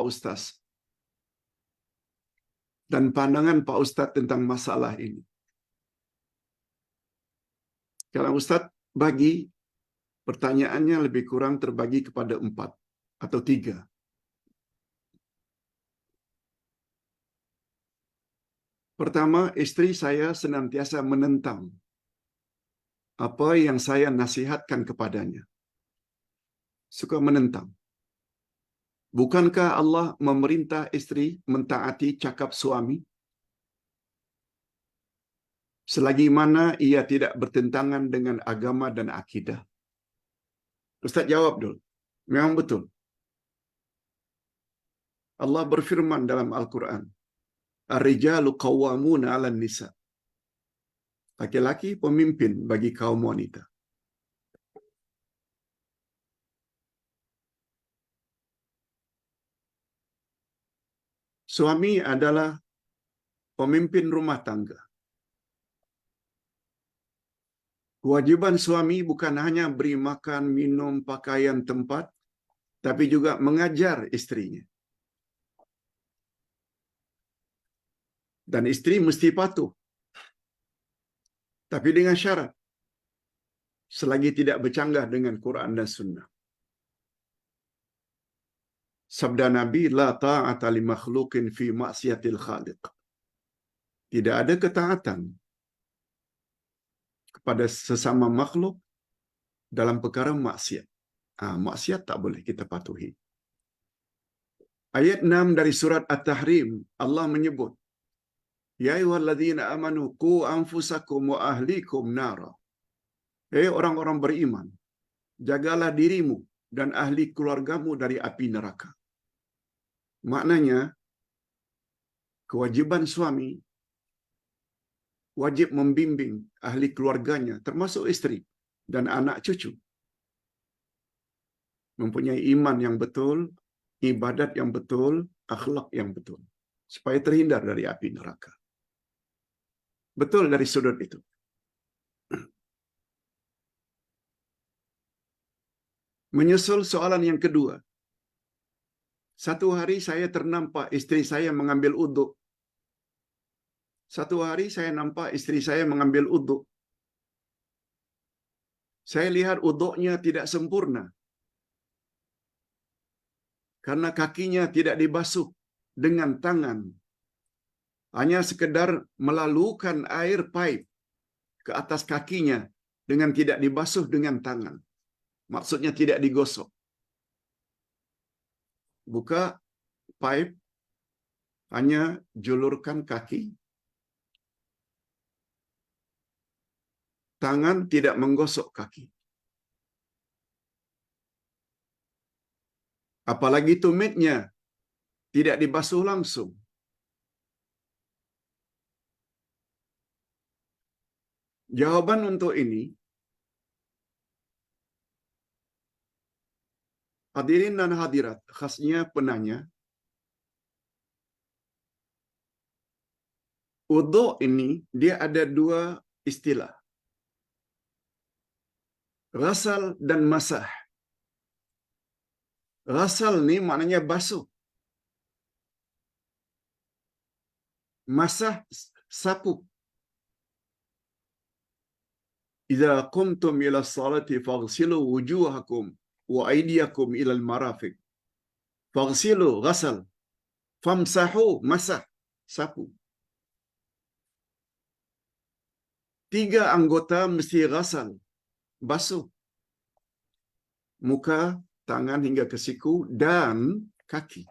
Pak Ustaz dan pandangan Pak Ustaz tentang masalah ini. Kalau Ustaz bagi pertanyaannya lebih kurang terbagi kepada 4 atau 3. Pertama, istri saya senantiasa menentang apa yang saya nasihatkan kepadanya. Suka menentang. Bukankah Allah memerintah istri mentaati cakap suami? Selagi mana ia tidak bertentangan dengan agama dan akidah. Ustaz jawab dulu. Memang betul. Allah berfirman dalam Al-Quran, Ar-rijalu qawwamuna 'alan nisa. Laki-laki pemimpin bagi kaum wanita. Suami adalah pemimpin rumah tangga. Kewajiban suami bukan hanya beri makan, minum, pakaian, tempat, tapi juga mengajar istrinya. Dan istri mesti patuh. Tapi dengan syarat. Selagi tidak bercanggah dengan Quran dan Sunnah. Sabda Nabi, La ta'ata li makhlukin fi maksiatil khaliq. Tidak ada ketaatan kepada sesama makhluk dalam perkara maksiat. Maksiat tak boleh kita patuhi. Ayat 6 dari surat At-Tahrim, Allah menyebut, Ya ayyuhalladzina amanu qu anfusakum wa ahlikum nara. Hei orang-orang beriman, jagalah dirimu dan ahli keluargamu dari api neraka. Maknanya, kewajiban suami wajib membimbing ahli keluarganya, termasuk istri dan anak cucu. Mempunyai iman yang betul, ibadat yang betul, akhlak yang betul. Supaya terhindar dari api neraka. Betul dari sudut itu. Menyusul soalan yang kedua. Satu hari saya ternampak istri saya mengambil uduk. Satu hari saya nampak istri saya mengambil uduk. Saya lihat uduknya tidak sempurna. Karena kakinya tidak dibasuh dengan tangan. Hanya sekedar melalukan air paip ke atas kakinya dengan tidak dibasuh dengan tangan. Maksudnya tidak digosok. Buka paip, hanya julurkan kaki. Tangan tidak menggosok kaki. Apalagi tumitnya tidak dibasuh langsung. Jawaban untuk ini, hadirin dan hadirat, khasnya penanya, uduk ini dia ada 2 istilah. Ghasal dan masah. Ghasal ni maknanya basuh. Masah sapu. Idza qumtum ila salati faghsilu wujuhakum wa aydiyakum ila al-marafiq. Faghsilu ghasal. Famsahu masah sapu. 3 anggota mesti ghasal, basuh. Muka, tangan hingga ke siku dan kaki.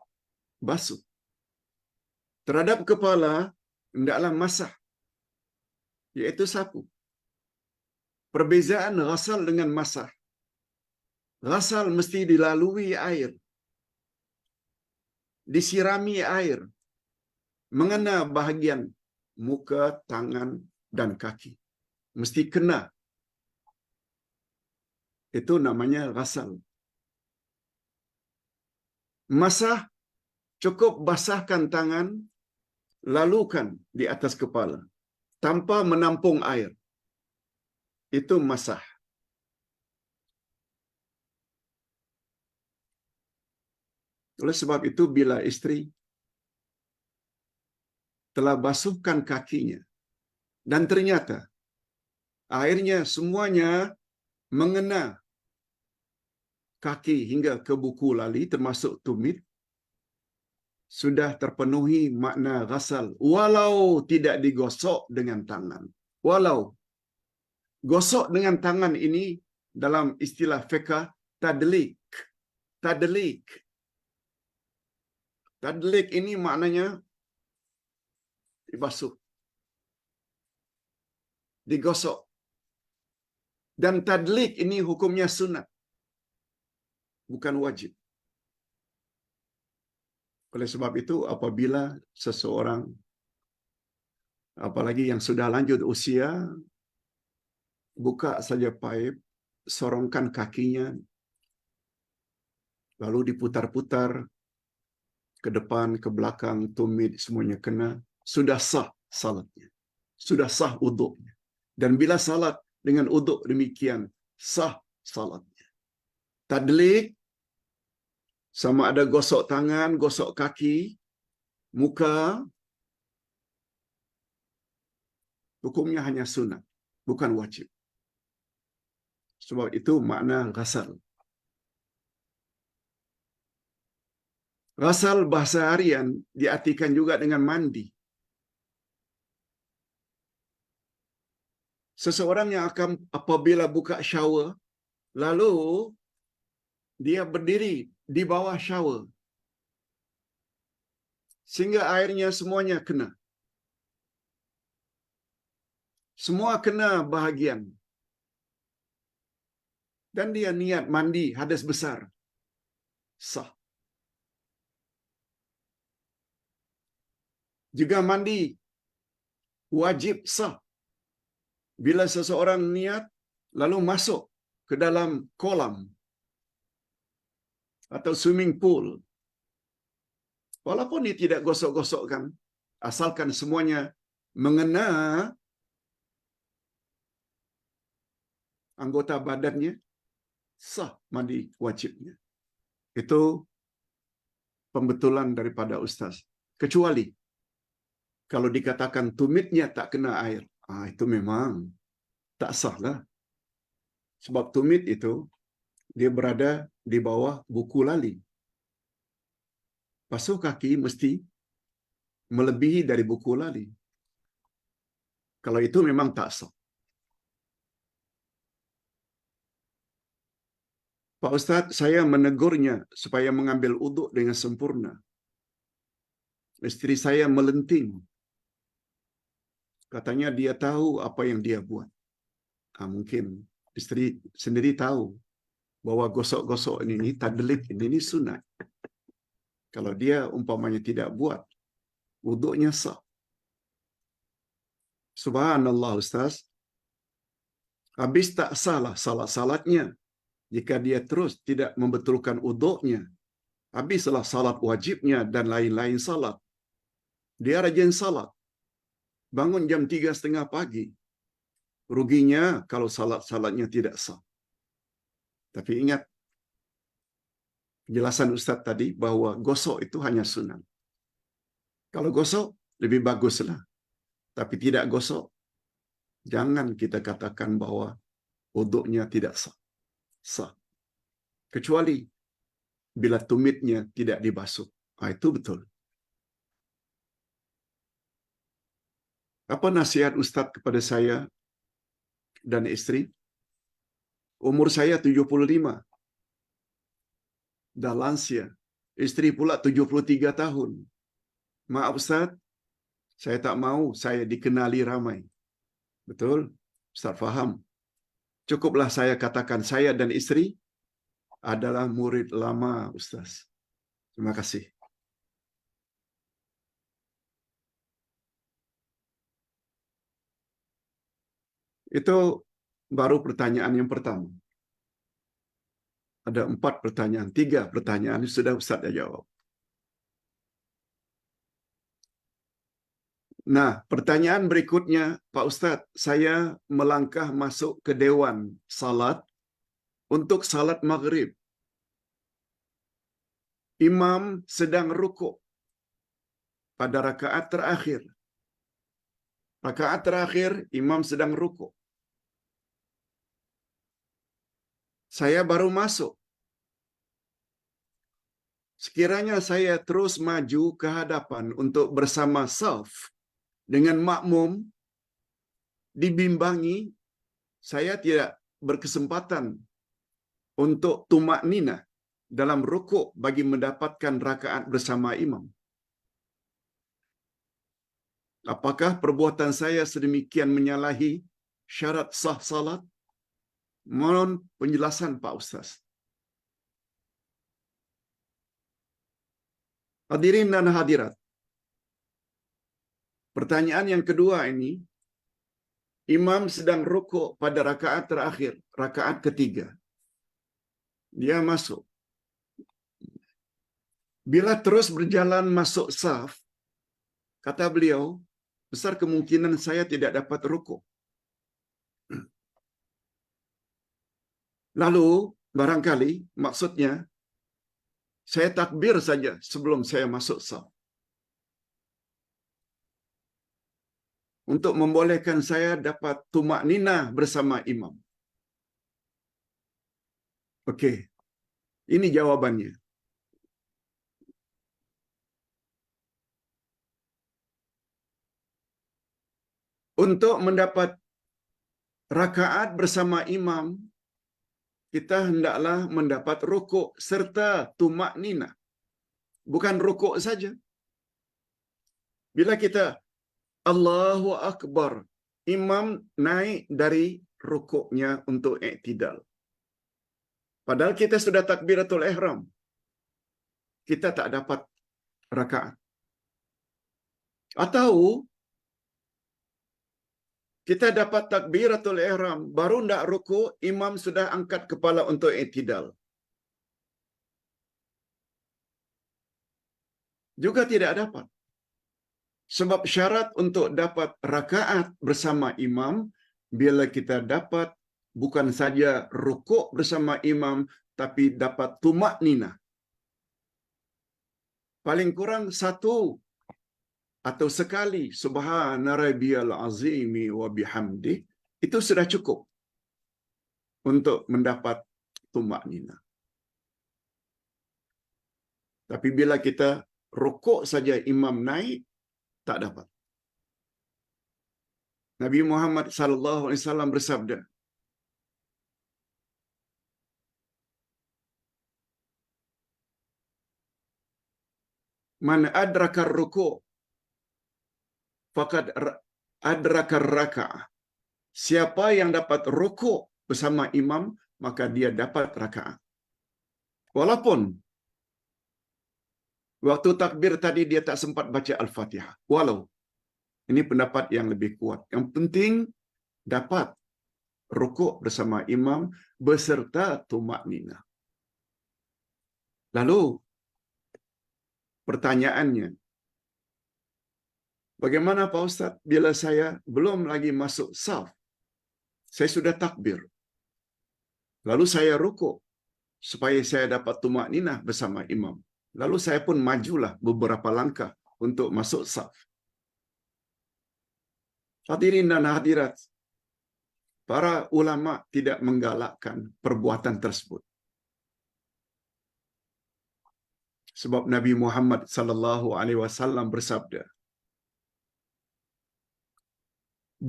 Basuh. Terhadap kepala, hendaklah masah, iaitu sapu. Perbezaan ghasal dengan masah. Ghasal mesti dilalui air. Disirami air. Mengena bahagian muka, tangan, dan kaki. Mesti kena. Itu namanya ghasal. Masah, cukup basahkan tangan, lalukan di atas kepala, tanpa menampung air. Itu masah. Oleh sebab itu, bila isteri telah basuhkan kakinya, dan ternyata airnya semuanya mengena kaki hingga ke buku lali, termasuk tumit, sudah terpenuhi makna ghasal, walau tidak digosok dengan tangan. Walau gosok dengan tangan ini dalam istilah fiqh tadlik. Tadlik. Tadlik ini maknanya dibasuh, digosok. Dan tadlik ini hukumnya sunat, bukan wajib. Oleh sebab itu, apabila seseorang, apalagi yang sudah lanjut usia, buka saja paip, sorongkan kakinya, lalu diputar-putar ke depan, ke belakang, tumit, semuanya kena, sudah sah salatnya. Sudah sah uduknya. Dan bila salat dengan uduk demikian, sah salatnya. Tadlik, sama ada gosok tangan, gosok kaki, muka, hukumnya hanya sunat, bukan wajib. Sebab itu makna ghasal. Ghasal bahasa harian diartikan juga dengan mandi. Seseorang yang akan apabila buka shower, lalu dia berdiri di bawah shower, sehingga airnya semuanya kena. Semua kena bahagian. Dan dia niat mandi hadas besar, sah. Juga mandi wajib sah. Bila seseorang niat lalu masuk ke dalam kolam atau swimming pool, walaupun dia tidak gosok-gosokkan, asalkan semuanya mengena anggota badannya, sah mandi wajibnya. Itu pembetulan daripada ustaz. Kecuali kalau dikatakan tumitnya tak kena air, itu memang tak sah lah. Sebab tumit itu dia berada di bawah buku lali. Basuh kaki mesti melebihi dari buku lali. Kalau itu memang tak sah. Pak Ustaz, saya menegurnya supaya mengambil uduk dengan sempurna. Isteri saya melenting. Katanya dia tahu apa yang dia buat. Mungkin isteri sendiri tahu bahwa gosok-gosok ini, tadlik ini sunat. Kalau dia umpamanya tidak buat, wuduknya sah. Subhanallah Ustaz. Habis tak salah salat-salatnya. Jika dia terus tidak membetulkan wuduknya, habislah salat wajibnya dan lain-lain salat. Dia rajin salat. Bangun jam 3:30 pagi. Ruginya kalau salat-salatnya tidak sah. Tapi ingat penjelasan Ustaz tadi bahawa gosok itu hanya sunat. Kalau gosok, lebih baguslah. Tapi tidak gosok, jangan kita katakan bahawa wuduknya tidak sah. Sah. Kecuali bila tumitnya tidak dibasuh. Itu betul. Apa nasihat Ustaz kepada saya dan isteri? Umur saya 75. Dah lansia. Isteri pula 73 tahun. Maaf Ustaz, saya tak mahu saya dikenali ramai. Betul? Ustaz faham. Cukuplah saya katakan saya dan isteri adalah murid lama Ustaz. Terima kasih. Itu baru pertanyaan yang pertama. Ada 4 pertanyaan. 3 pertanyaan sudah Ustaz jawab. Nah, pertanyaan berikutnya, Pak Ustaz, saya melangkah masuk ke dewan salat untuk salat maghrib. imam sedang rukuk pada rakaat terakhir. Rakaat terakhir, imam sedang rukuk. Saya baru masuk. Sekiranya saya terus maju ke hadapan untuk bersama saf dengan makmum, dibimbangi, saya tidak berkesempatan untuk tumak nina dalam rukuk bagi mendapatkan rakaat bersama imam. Apakah perbuatan saya sedemikian menyalahi syarat sah salat? Mohon penjelasan Pak Ustaz. Hadirin dan hadirat, pertanyaan yang kedua ini, imam sedang rukuk pada rakaat terakhir, rakaat ketiga. Dia masuk. Bila terus berjalan masuk saf, kata beliau, besar kemungkinan saya tidak dapat rukuk. Lalu, barangkali maksudnya, saya takbir saja sebelum saya masuk saf. Untuk membolehkan saya dapat tumak nina bersama imam. Okey, ini jawabannya. Untuk mendapat rakaat bersama imam, kita hendaklah mendapat rukuk serta tumak nina. Bukan rukuk saja. Bila kita Allahu Akbar, imam naik dari rukuknya untuk i'tidal. Padahal kita sudah takbiratul ihram. Kita tak dapat rakaat. Atau kita dapat takbiratul ihram, baru ndak rukuk, imam sudah angkat kepala untuk i'tidal. Juga tidak dapat. Sebab syarat untuk dapat rakaat bersama imam, bila kita dapat bukan saja rukuk bersama imam, tapi dapat tumak nina. Paling kurang satu atau sekali subhana rabbiyal azimi wa bihamdi, itu sudah cukup untuk mendapat tumak nina. Tapi bila kita rukuk saja imam naik, tak dapat. Nabi Muhammad sallallahu alaihi wasallam bersabda, "Man adraka ar-ruku' faqad adraka ar-raka'ah." Siapa yang dapat rukuk bersama imam, maka dia dapat rakaat. Walaupun waktu takbir tadi dia tak sempat baca Al-Fatihah. Walau ini pendapat yang lebih kuat. Yang penting dapat rukuk bersama imam beserta tumak nina. Lalu pertanyaannya, bagaimana Pak Ustaz bila saya belum lagi masuk saf? Saya sudah takbir. Lalu saya rukuk supaya saya dapat tumak nina bersama imam. Lalu saya pun majulah beberapa langkah untuk masuk saf. Hadirin dan hadirat, para ulama tidak menggalakkan perbuatan tersebut. Sebab Nabi Muhammad sallallahu alaihi wasallam bersabda,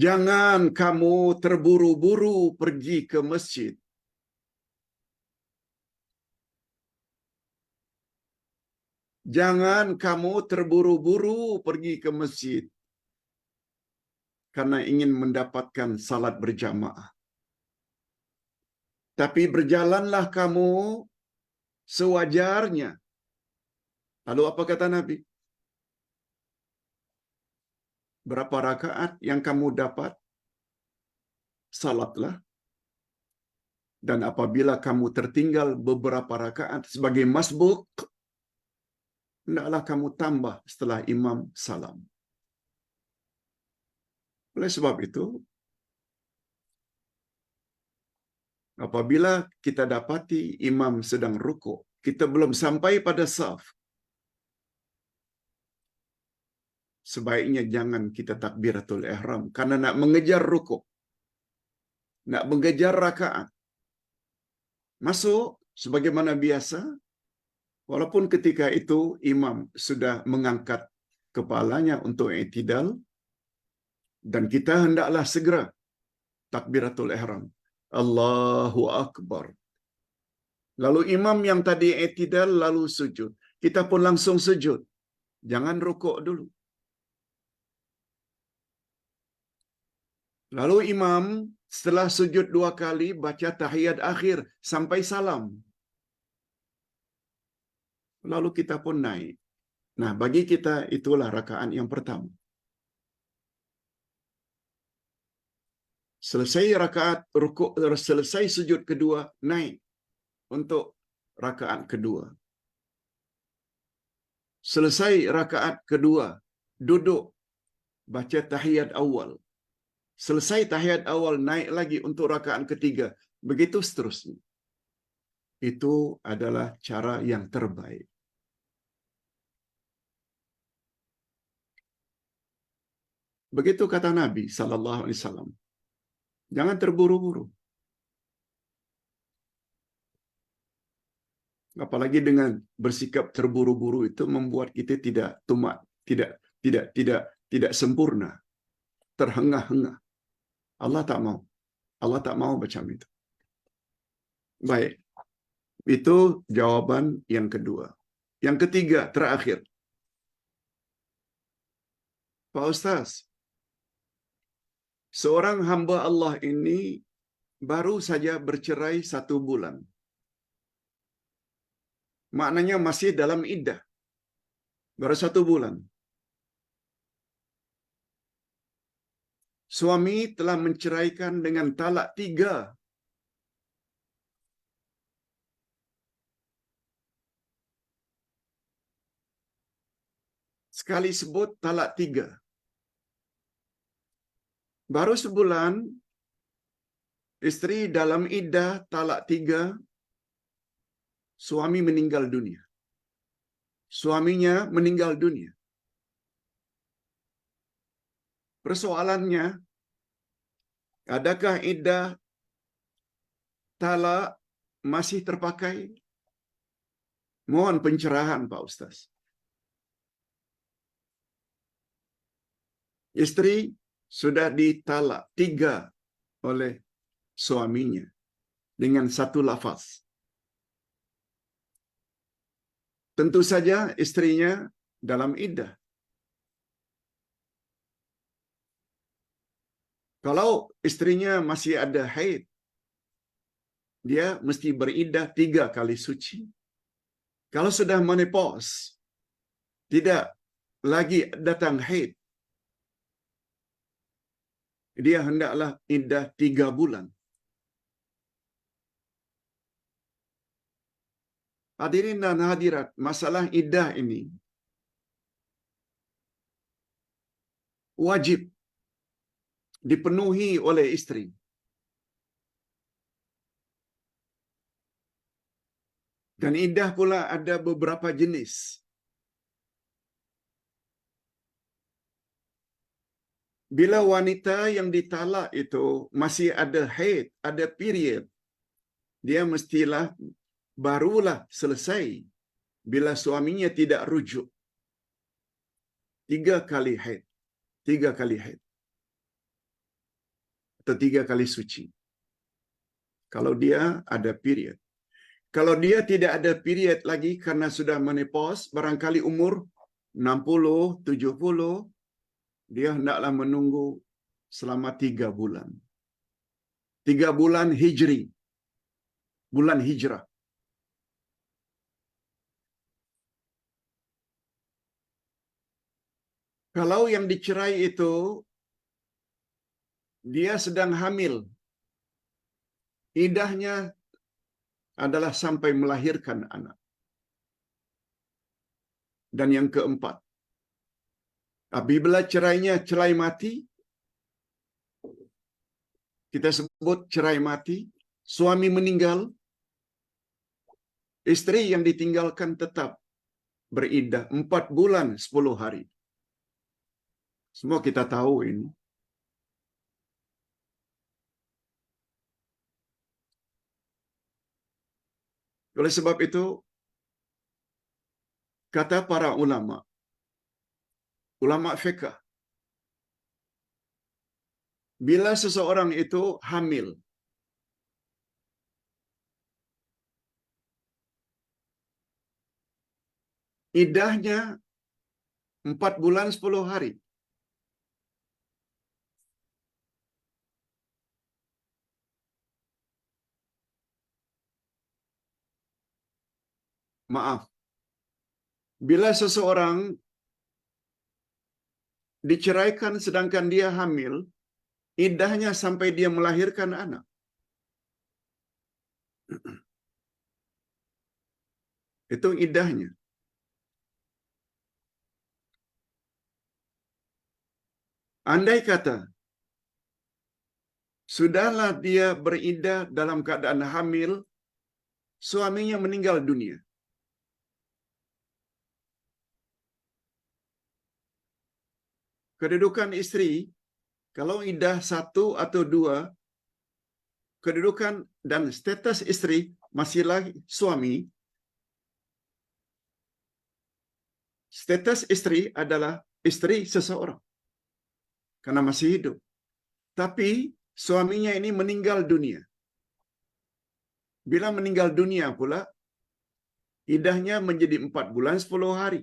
"Jangan kamu terburu-buru pergi ke masjid. Jangan kamu terburu-buru pergi ke masjid karena ingin mendapatkan salat berjamaah. Tapi berjalanlah kamu sewajarnya." Lalu apa kata Nabi? Berapa rakaat yang kamu dapat, salatlah. Dan apabila kamu tertinggal beberapa rakaat sebagai masbuk, hendaklah kamu tambah setelah imam salam. Oleh sebab itu, apabila kita dapati imam sedang rukuk kita belum sampai pada saf, sebaiknya jangan kita takbiratul ihram karena nak mengejar rukuk, nak mengejar rakaat. Masuk sebagaimana biasa, walaupun ketika itu imam sudah mengangkat kepalanya untuk i'tidal, dan kita hendaklah segera takbiratul ihram. Allahu Akbar. Lalu imam yang tadi i'tidal lalu sujud. Kita pun langsung sujud. Jangan rukuk dulu. Lalu imam setelah sujud 2 kali baca tahiyat akhir sampai salam. Lalu kita pun naik. Nah, bagi kita itulah rakaat yang pertama. Selesai rakaat rukuk, selesai sujud kedua, naik untuk rakaat kedua. Selesai rakaat kedua, duduk baca tahiyat awal. Selesai tahiyat awal, naik lagi untuk rakaat ketiga. Begitu seterusnya. Itu adalah cara yang terbaik. Begitu kata Nabi sallallahu alaihi wasallam. Jangan terburu-buru. Apalagi dengan bersikap terburu-buru itu membuat kita tidak tumak, tidak sempurna, terhengah-hengah. Allah tak mau. Allah tak mau macam itu. Baik. Itu jawaban yang kedua. Yang ketiga, terakhir. Pak Ustaz, seorang hamba Allah ini baru saja bercerai 1 bulan. Maknanya masih dalam iddah. Baru 1 bulan. Suami telah menceraikan dengan talak 3. Sekali sebut talak 3. Baru sebulan, isteri dalam iddah talak 3, suami meninggal dunia. Suaminya meninggal dunia. Persoalannya, adakah iddah talak masih terpakai? Mohon pencerahan Pak Ustaz. Isteri sudah ditalak 3 oleh suaminya dengan 1 lafaz. Tentu saja istrinya dalam iddah. Kalau istrinya masih ada haid, dia mesti beriddah 3 kali suci. Kalau sudah menopause, tidak lagi datang haid, dia hendaklah iddah 3 bulan. Hadirin dan hadirat, masalah iddah ini wajib dipenuhi oleh istri. Dan iddah pula ada beberapa jenis. Bila wanita yang ditalak itu masih ada haid, ada period, dia mestilah barulah selesai bila suaminya tidak rujuk. 3 kali haid. 3 kali haid. Atau 3 kali suci. Kalau dia ada period. Kalau dia tidak ada period lagi karena sudah menopause, barangkali umur 60, 70, dia hendaklah menunggu selama 3 bulan. 3 bulan hijri. Bulan hijrah. Kalau yang dicerai itu, dia sedang hamil. Iddahnya adalah sampai melahirkan anak. Dan yang keempat, apabila cerainya cerai mati, kita sebut cerai mati, suami meninggal, Istri yang ditinggalkan tetap beriddah 4 bulan 10 hari. Semua kita tahu ini. Oleh sebab itu, kata para ulama fiqh, bila seseorang itu hamil, iddahnya 4 bulan 10 hari. Maaf, bila seseorang diceraikan sedangkan dia hamil, iddahnya sampai dia melahirkan anak. Itu iddahnya. Andai kata sudahlah dia beriddah dalam keadaan hamil, suaminya meninggal dunia. Kedudukan istri, kalau iddah 1 atau 2, kedudukan dan status istri masih lagi suami. Status istri adalah istri seseorang karena masih hidup. Tapi suaminya ini meninggal dunia. Bila meninggal dunia pula, iddahnya menjadi 4 bulan 10 hari.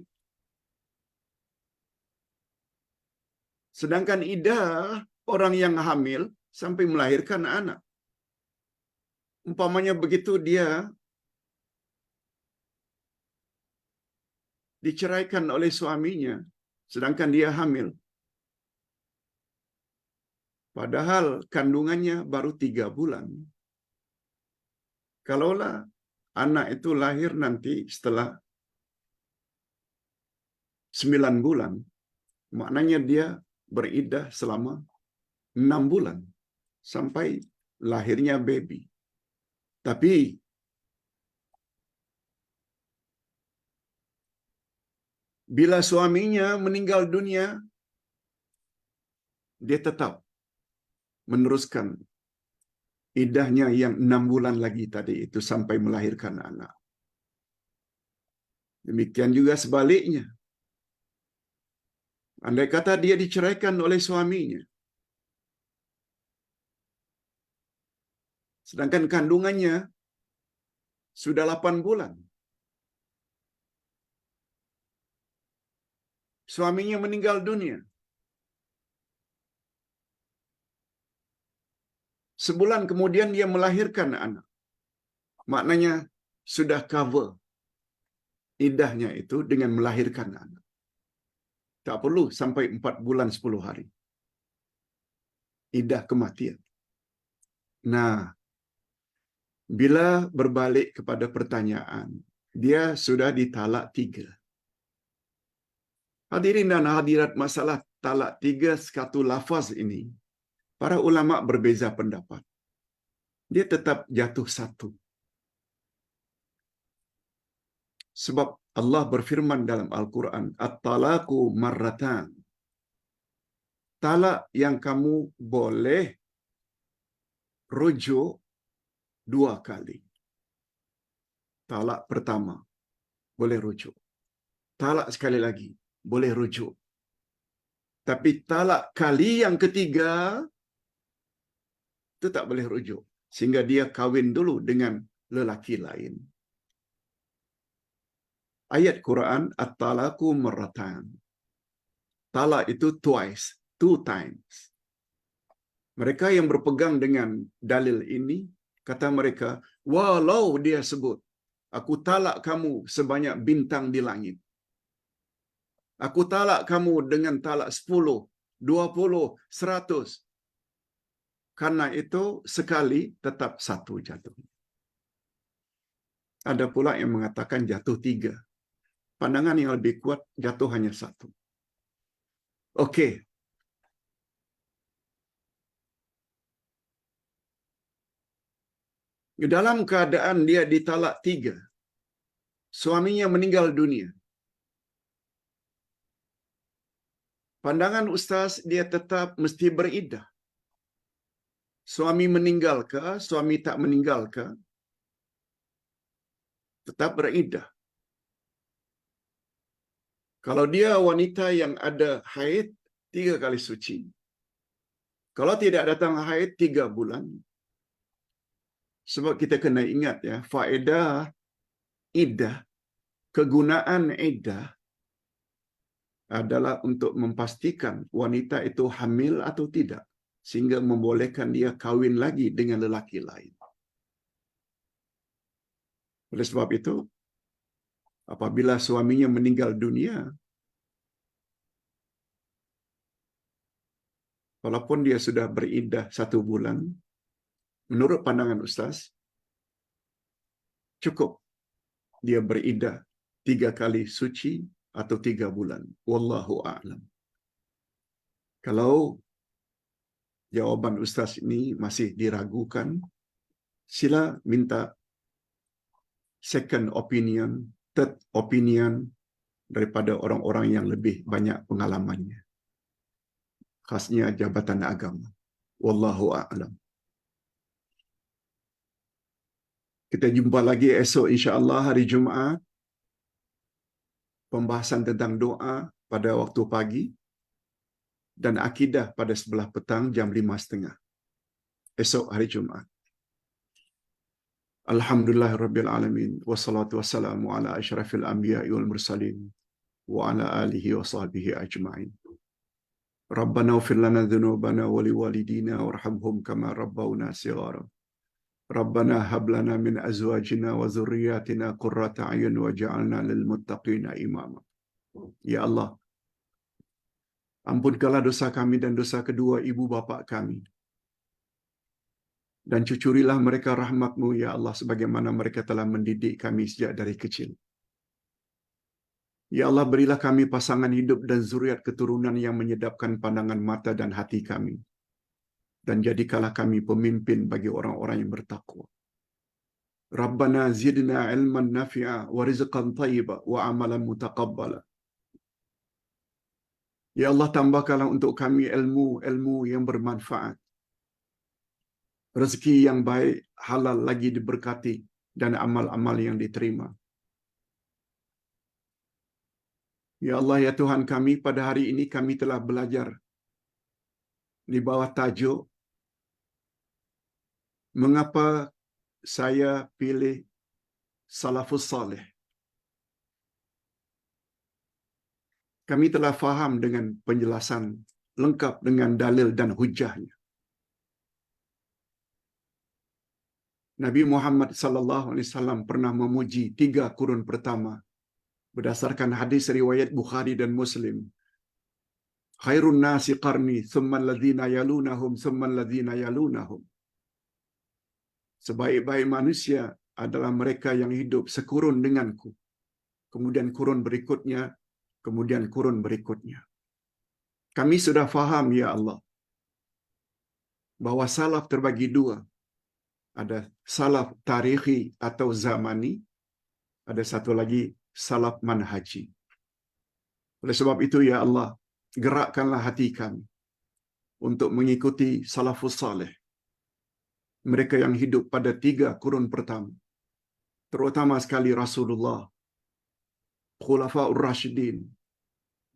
Sedangkan iddah orang yang hamil sampai melahirkan anak. Umpamanya begitu dia diceraikan oleh suaminya, sedangkan dia hamil. Padahal kandungannya baru 3 bulan. Kalaulah anak itu lahir nanti setelah 9 bulan, maknanya dia beriddah selama 6 bulan sampai lahirnya baby. Tapi bila suaminya meninggal dunia, dia tetap meneruskan iddahnya yang 6 bulan lagi tadi itu sampai melahirkan anak. Demikian juga sebaliknya. Andai kata dia diceraikan oleh suaminya, sedangkan kandungannya sudah 8 bulan. Suaminya meninggal dunia. Sebulan kemudian dia melahirkan anak. Maknanya sudah cover iddahnya itu dengan melahirkan anak. Tak perlu sampai 4 bulan 10 hari. Iddah kematian. Nah, bila berbalik kepada pertanyaan, dia sudah ditalak 3. Hadirin dan hadirat, masalah talak 3 sekatu lafaz ini, para ulama berbeza pendapat. Dia tetap jatuh 1. Sebab Allah berfirman dalam Al-Quran, At-talaqu marratan. Talak yang kamu boleh rujuk 2 kali. Talak pertama, boleh rujuk. Talak sekali lagi, boleh rujuk. Tapi talak kali yang ketiga, itu tak boleh rujuk. Sehingga dia kahwin dulu dengan lelaki lain. Ayat Quran, At-talaqu marratan. Talak itu twice, 2 times. Mereka yang berpegang dengan dalil ini, kata mereka, walau dia sebut, aku talak kamu sebanyak bintang di langit. Aku talak kamu dengan talak 10, 20, 100. Karena itu sekali tetap 1 jatuh. Ada pula yang mengatakan jatuh 3. Pandangan yang lebih kuat jatuh hanya 1. Okey. Dalam keadaan dia ditalak 3, suaminya meninggal dunia. Pandangan ustaz, dia tetap mesti beriddah. Suami meninggal ke, suami tak meninggal ke, tetap beriddah. Kalau dia wanita yang ada haid, 3 kali suci. Kalau tidak datang haid, 3 bulan. Sebab kita kena ingat ya, faedah iddah, kegunaan iddah adalah untuk memastikan wanita itu hamil atau tidak, sehingga membolehkan dia kahwin lagi dengan lelaki lain. Oleh sebab itu, apabila suaminya meninggal dunia, walaupun dia sudah beriddah 1 bulan, menurut pandangan ustaz, cukup dia beriddah 3 kali suci atau 3 bulan. Wallahu a'lam. Kalau jawaban ustaz ini masih diragukan, sila minta second opinion, third opinion daripada orang-orang yang lebih banyak pengalamannya. Khasnya jabatan agama. Wallahu a'lam. Kita jumpa lagi esok insya-Allah hari Jumaat. Pembahasan tentang doa pada waktu pagi dan akidah pada sebelah petang jam 5.30. Esok hari Jumaat. Alhamdulillahirabbil alamin wassalatu wassalamu ala asyrafil anbiya'i wal mursalin wa ala alihi wa sahbihi ajma'in. Rabbana ighfir lana dhunubana wa liwalidina warhamhum kama rabbawna shighara. Rabbana hab lana min azwajina wa dhurriyyatina qurrata a'yun waj'alna lil muttaqina imama. Ya Allah, ampunkanlah dosa kami dan dosa kedua ibu bapa kami. Dan cucurilah mereka rahmat-Mu, Ya Allah, sebagaimana mereka telah mendidik kami sejak dari kecil. Ya Allah, berilah kami pasangan hidup dan zuriat keturunan yang menyedapkan pandangan mata dan hati kami. Dan jadikanlah kami pemimpin bagi orang-orang yang bertakwa. Rabbana zidna ilman nafi'a wa rizqan thayyiba wa amalan mutaqabbala. Ya Allah, tambahkanlah untuk kami ilmu yang bermanfaat. Rezeki yang baik, halal lagi diberkati, dan amal-amal yang diterima. Ya Allah, ya Tuhan kami, pada hari ini kami telah belajar di bawah tajuk mengapa saya pilih salafus salih. Kami telah faham dengan penjelasan lengkap dengan dalil dan hujahnya. Nabi Muhammad sallallahu alaihi wasallam pernah memuji 3 kurun pertama berdasarkan hadis riwayat Bukhari dan Muslim. Khairun nasi qarni, thumma alladhina yalunahum, thumma alladhina yalunahum. Sebaik-baik manusia adalah mereka yang hidup sekurun denganku. Kemudian kurun berikutnya, kemudian kurun berikutnya. Kami sudah faham, Ya Allah, bahwa salaf terbagi 2. Ada salaf tarikhi atau zamani, ada satu lagi salaf manhaji. Oleh sebab itu, Ya Allah, gerakkanlah hati kami untuk mengikuti salafus salih. Mereka yang hidup pada 3 kurun pertama. Terutama sekali Rasulullah, Khulafaur Rasyidin,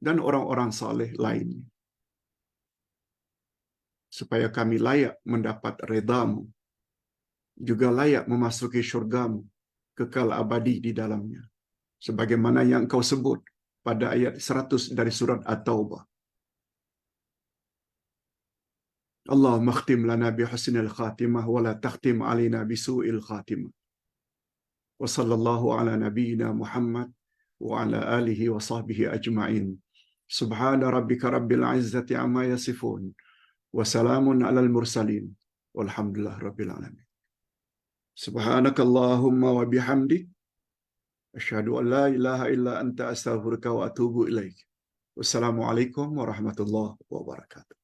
dan orang-orang saleh lainnya. Supaya kami layak mendapat redha-Mu, juga layak memasuki syurga-Mu, kekal abadi di dalamnya. Sebagaimana yang Engkau sebut pada ayat 100 dari surat At-Taubah. Allahumma khtim lana bihusnil khatimah wa la takhtim alina bisu'il khatimah. Wa sallallahu ala nabiyyina Muhammad wa ala alihi wa sahbihi ajma'in. Subhana rabbika rabbil izzati amma yasifun. Wa salamun alal mursalin. Walhamdulillah rabbil alamin. Subhanakallahumma wa bihamdik. Asyhadu an la ilaha illa anta astaghfiruka wa atubu ilaik. Wassalamualaikum warahmatullahi wabarakatuh.